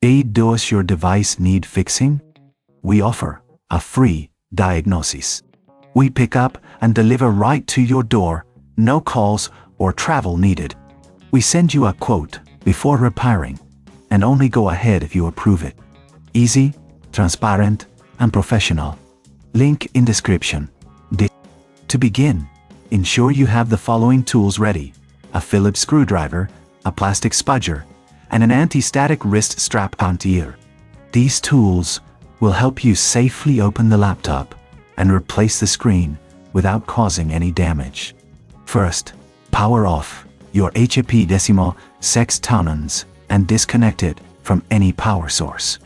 Does your device need fixing? We offer a free diagnosis. We pick up and deliver right to your door, no calls or travel needed. We send you a quote before repairing, and only go ahead if you approve it. Easy, transparent, and professional. Link in description. To begin, ensure you have the following tools ready: a Phillips screwdriver, a plastic spudger, and an anti-static wrist strap anti-ear. These tools will help you safely open the laptop and replace the screen without causing any damage. First, power off your HP 16a001ns and disconnect it from any power source.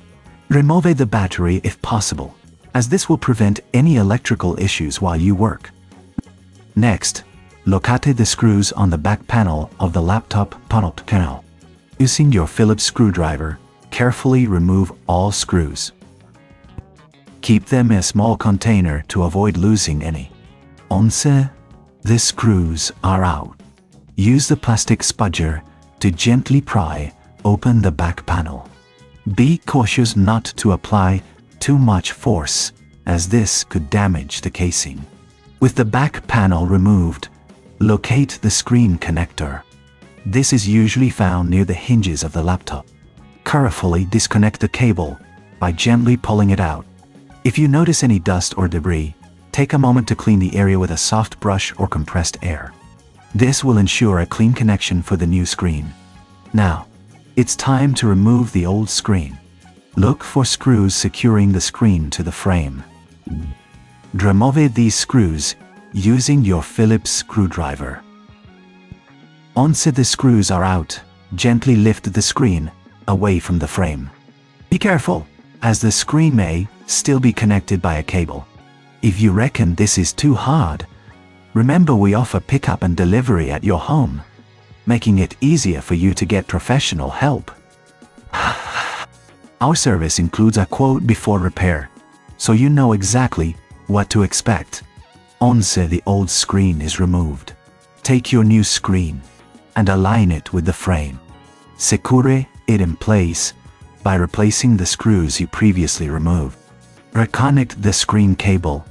Remove the battery if possible, as this will prevent any electrical issues while you work. Next, locate the screws on the back panel of the laptop panel. Using your Phillips screwdriver, carefully remove all screws. Keep them in a small container to avoid losing any. Once the screws are out, use the plastic spudger to gently pry open the back panel. Be cautious not to apply too much force, as this could damage the casing. With the back panel removed, locate the screen connector. This is usually found near the hinges of the laptop. Carefully disconnect the cable by gently pulling it out. If you notice any dust or debris, take a moment to clean the area with a soft brush or compressed air. This will ensure a clean connection for the new screen. Now, it's time to remove the old screen. Look for screws securing the screen to the frame. Remove these screws using your Phillips screwdriver. Once the screws are out, gently lift the screen away from the frame. Be careful, as the screen may still be connected by a cable. If you reckon this is too hard, remember we offer pickup and delivery at your home, making it easier for you to get professional help. Our service includes a quote before repair, so you know exactly what to expect. Once the old screen is removed, take your new screen and align it with the frame. Secure it in place by replacing the screws you previously removed. Reconnect the screen cable,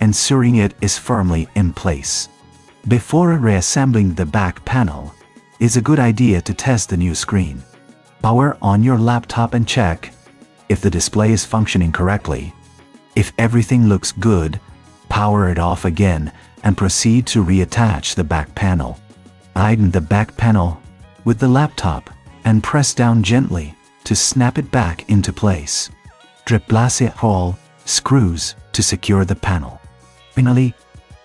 ensuring it is firmly in place. Before reassembling the back panel, it's a good idea to test the new screen. Power on your laptop and check if the display is functioning correctly. If everything looks good, power it off again and proceed to reattach the back panel. Tighten the back panel with the laptop and press down gently to snap it back into place. Replace all screws to secure the panel. Finally,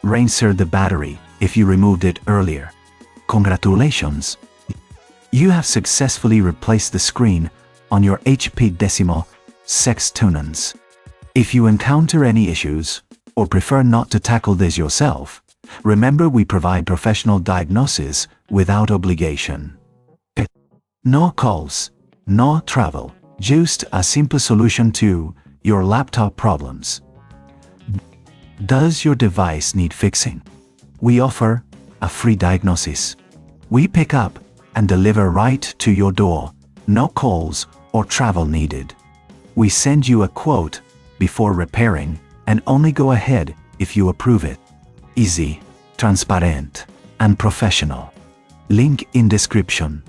reinsert the battery if you removed it earlier. Congratulations! You have successfully replaced the screen on your HP 16a001ns. If you encounter any issues, or prefer not to tackle this yourself, remember we provide professional diagnosis without obligation. No calls, no travel, just a simple solution to your laptop problems. Does your device need fixing? We offer a free diagnosis. We pick up and deliver right to your door, no calls or travel needed. We send you a quote before repairing and only go ahead if you approve it. Easy, transparent, and professional. Link in description.